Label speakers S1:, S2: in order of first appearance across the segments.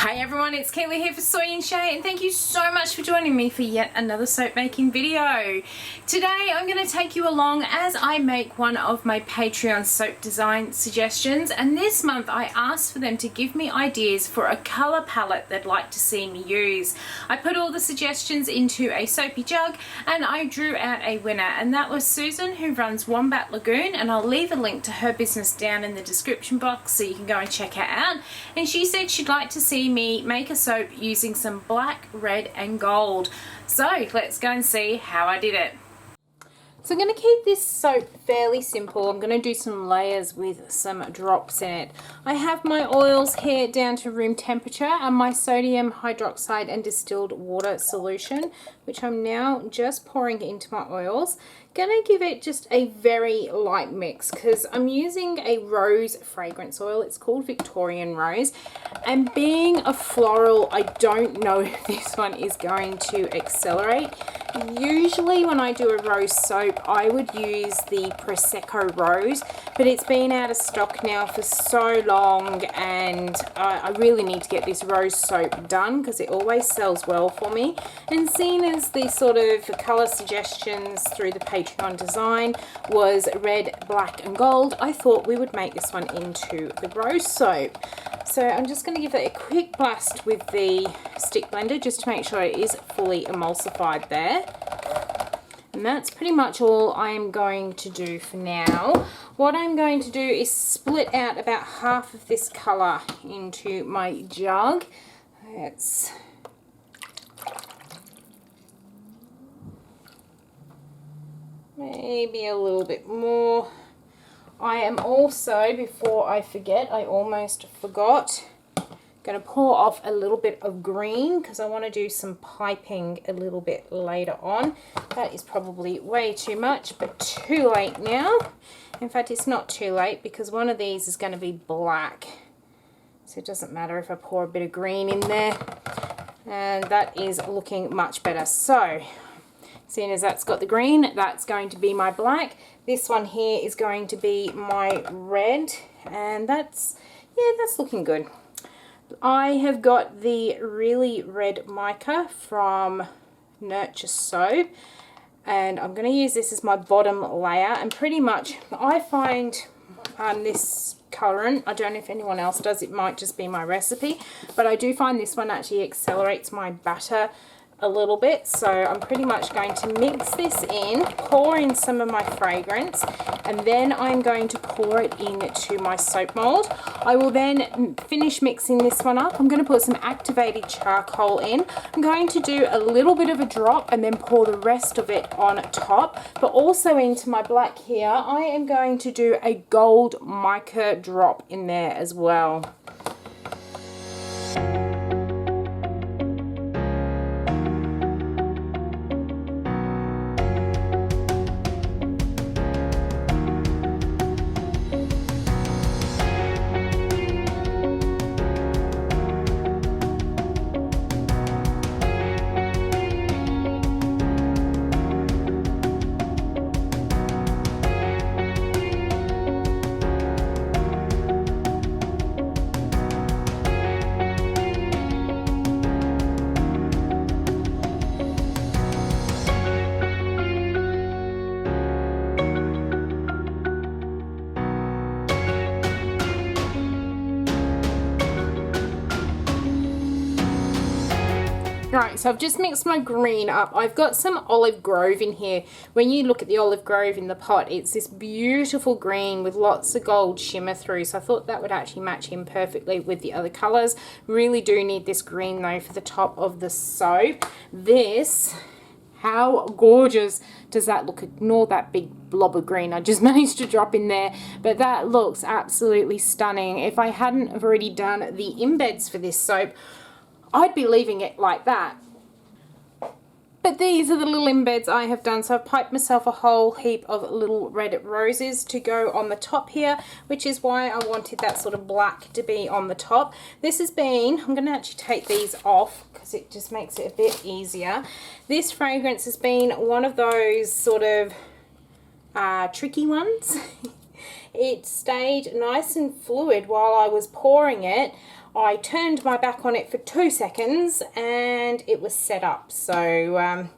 S1: Hi everyone, it's Kaylee here for Soy and Shea, and thank you so much for joining me for yet another soap making video. Today I'm going to take you along as I make one of my Patreon soap design suggestions, and this month I asked for them to give me ideas for a colour palette they'd like to see me use. I put all the suggestions into a soapy jug and I drew out a winner, and that was Susan, who runs Wombat Lagoon, and I'll leave a link to her business down in the description box so you can go and check her out. And she said she'd like to see me make a soap using some black, red and gold. So let's go and see how I did it. So I'm going to keep this soap fairly simple. I'm going to do some layers with some drops in it. I have my oils here down to room temperature and my sodium hydroxide and distilled water solution, which I'm now just pouring into my oils. Gonna give it just a very light mix because I'm using a rose fragrance oil. It's called Victorian Rose, and being a floral, I don't know if this one is going to accelerate. Usually when I do a rose soap I would use the Prosecco Rose, but it's been out of stock now for so long, and I really need to get this rose soap done because it always sells well for me. And seeing as the sort of colour suggestions through the Patreon design was red, black and gold, I thought we would make this one into the rose soap. So I'm just going to give it a quick blast with the stick blender just to make sure it is fully emulsified there. And that's pretty much all I am going to do for now. What I'm going to do is split out about half of this colour into my jug. That's maybe a little bit more. I am also, before I forget, I almost forgot, going to pour off a little bit of green because I want to do some piping a little bit later on. That is probably way too much, but too late now. In fact, it's not too late because one of these is going to be black. So it doesn't matter if I pour a bit of green in there. And that is looking much better. So, seeing as that's got the green, that's going to be my black. This one here is going to be my red, and that's looking good. I have got the really red mica from Nurture Soap, and I'm going to use this as my bottom layer. And pretty much I find this colorant, I don't know if anyone else does, it might just be my recipe, but I do find this one actually accelerates my batter a little bit. So I'm pretty much going to mix this in, pour in some of my fragrance, and then I'm going to pour it into my soap mold. I will then finish mixing this one up. I'm going to put some activated charcoal in. I'm going to do a little bit of a drop and then pour the rest of it on top, but also into my black here I am going to do a gold mica drop in there as well. Right, so I've just mixed my green up. I've got some Olive Grove in here. When you look at the Olive Grove in the pot, it's this beautiful green with lots of gold shimmer through. So I thought that would actually match in perfectly with the other colours. Really do need this green though for the top of the soap. This, how gorgeous does that look? Ignore that big blob of green I just managed to drop in there, but that looks absolutely stunning. If I hadn't have already done the embeds for this soap, I'd be leaving it like that. But these are the little embeds I have done. So I've piped myself a whole heap of little red roses to go on the top here, which is why I wanted that sort of black to be on the top. This has been, I'm going to actually take these off because it just makes it a bit easier. This fragrance has been one of those sort of tricky ones. It stayed nice and fluid while I was pouring it. I turned my back on it for 2 seconds and it was set up. So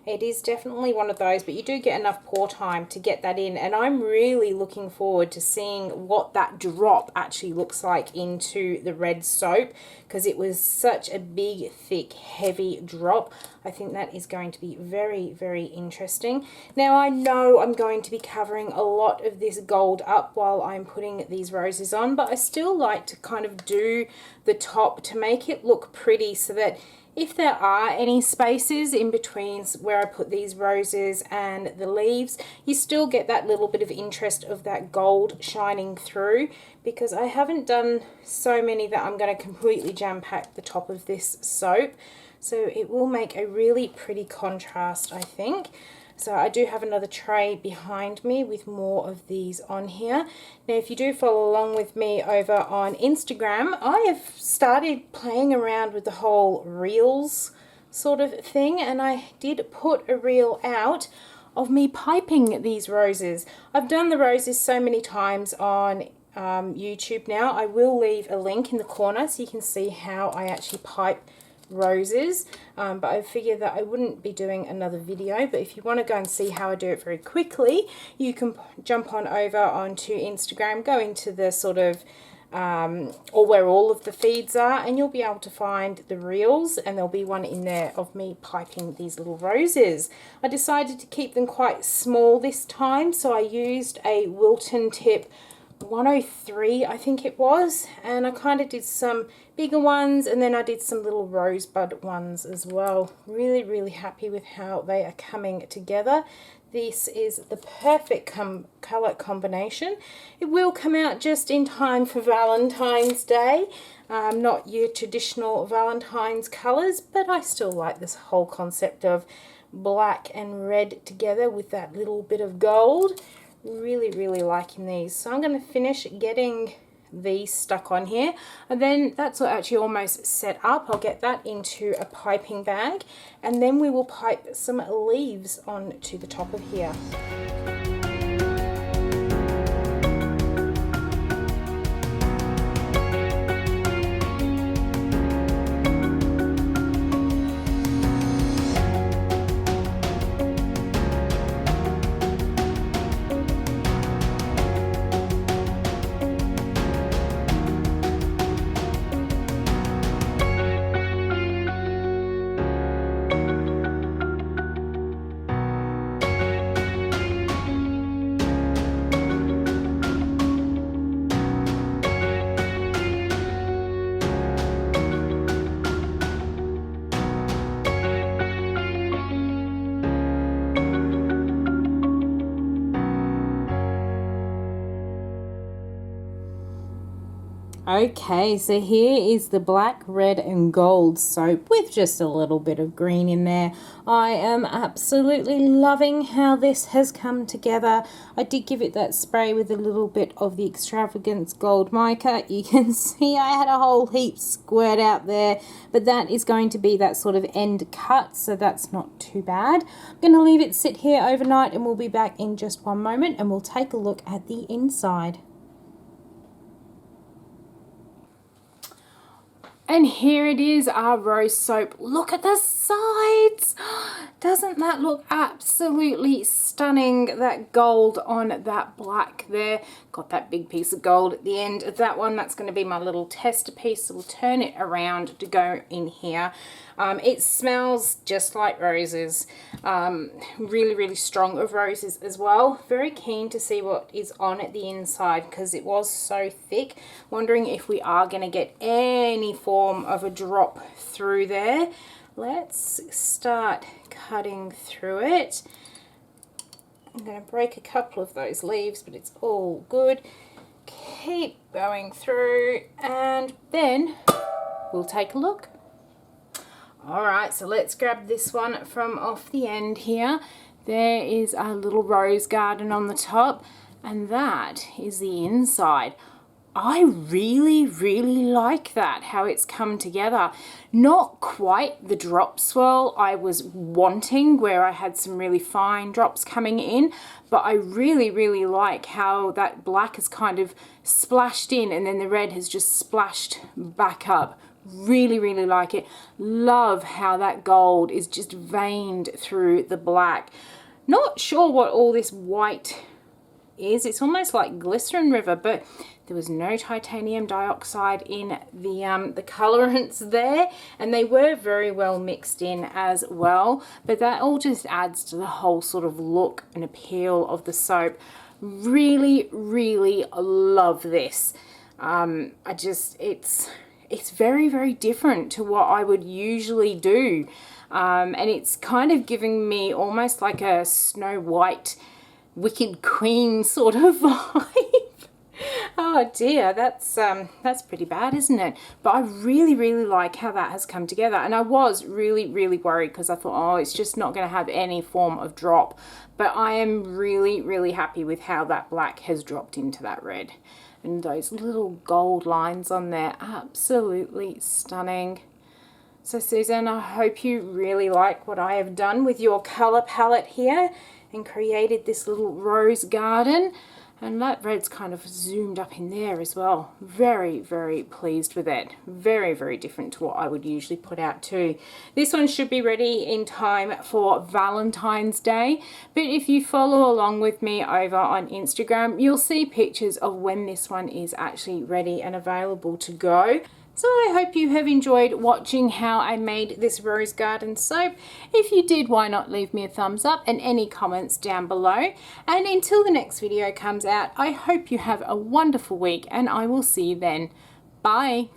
S1: it is definitely one of those, but you do get enough pour time to get that in, and I'm really looking forward to seeing what that drop actually looks like into the red soap, because it was such a big, thick, heavy drop. I think that is going to be very, very interesting. Now I know I'm going to be covering a lot of this gold up while I'm putting these roses on, but I still like to kind of do the top to make it look pretty, so that if there are any spaces in between where I put these roses and the leaves, you still get that little bit of interest of that gold shining through, because I haven't done so many that I'm going to completely jam pack the top of this soap. So it will make a really pretty contrast, I think. So I do have another tray behind me with more of these on here. Now if you do follow along with me over on Instagram, I have started playing around with the whole reels sort of thing, and I did put a reel out of me piping these roses. I've done the roses so many times on YouTube now. I will leave a link in the corner so you can see how I actually pipe roses, but I figured that I wouldn't be doing another video. But if you want to go and see how I do it very quickly, you can jump on over onto Instagram, go into the sort of or where all of the feeds are, and you'll be able to find the reels, and there'll be one in there of me piping these little roses. I decided to keep them quite small this time, so I used a Wilton tip 103, I think it was, and I kind of did some bigger ones, and then I did some little rosebud ones as well. Really, really happy with how they are coming together. This is the perfect colour combination. It will come out just in time for Valentine's Day. Not your traditional Valentine's colours, but I still like this whole concept of black and red together with that little bit of gold. Really, really liking these. So I'm going to finish getting these stuck on here, and then that's actually almost set up. I'll get that into a piping bag, and then we will pipe some leaves onto the top of here. Okay, so here is the black, red and gold soap with just a little bit of green in there. I am absolutely loving how this has come together. I did give it that spray with a little bit of the Extravagance Gold Mica. You can see I had a whole heap squirt out there, but that is going to be that sort of end cut, so that's not too bad. I'm going to leave it sit here overnight, and we'll be back in just one moment, and we'll take a look at the inside. And here it is, our rose soap. Look at the sides. Doesn't that look absolutely stunning? That gold on that black there. Got that big piece of gold at the end of that one. That's going to be my little tester piece. So we'll turn it around to go in here. It smells just like roses. Really, really strong of roses as well. Very keen to see what is on at the inside because it was so thick. Wondering if we are going to get any form of a drop through there. Let's start cutting through it. I'm going to break a couple of those leaves, but it's all good. Keep going through, and then we'll take a look. Alright, so let's grab this one from off the end here. There is our little rose garden on the top, and that is the inside. I really like that, how it's come together. Not quite the drop swirl I was wanting, where I had some really fine drops coming in, but I really like how that black is kind of splashed in and then the red has just splashed back up. Really like it. Love how that gold is just veined through the black. Not sure what all this white is. It's almost like glycerin river, but there was no titanium dioxide in the colorants there, and they were very well mixed in as well, but that all just adds to the whole sort of look and appeal of the soap. Really love this. It's very different to what I would usually do, and it's kind of giving me almost like a Snow White Wicked Queen sort of vibe. Oh dear, that's pretty bad, isn't it? But I really like how that has come together, and I was really worried because I thought, oh, it's just not going to have any form of drop. But I am really happy with how that black has dropped into that red, and those little gold lines on there, absolutely stunning. So Susan, I hope you really like what I have done with your color palette here and created this little rose garden. And that red's kind of zoomed up in there as well. Very pleased with it. Very different to what I would usually put out too. This one should be ready in time for Valentine's Day. But if you follow along with me over on Instagram, you'll see pictures of when this one is actually ready and available to go. So I hope you have enjoyed watching how I made this rose garden soap. If you did, why not leave me a thumbs up and any comments down below. And until the next video comes out, I hope you have a wonderful week and I will see you then. Bye.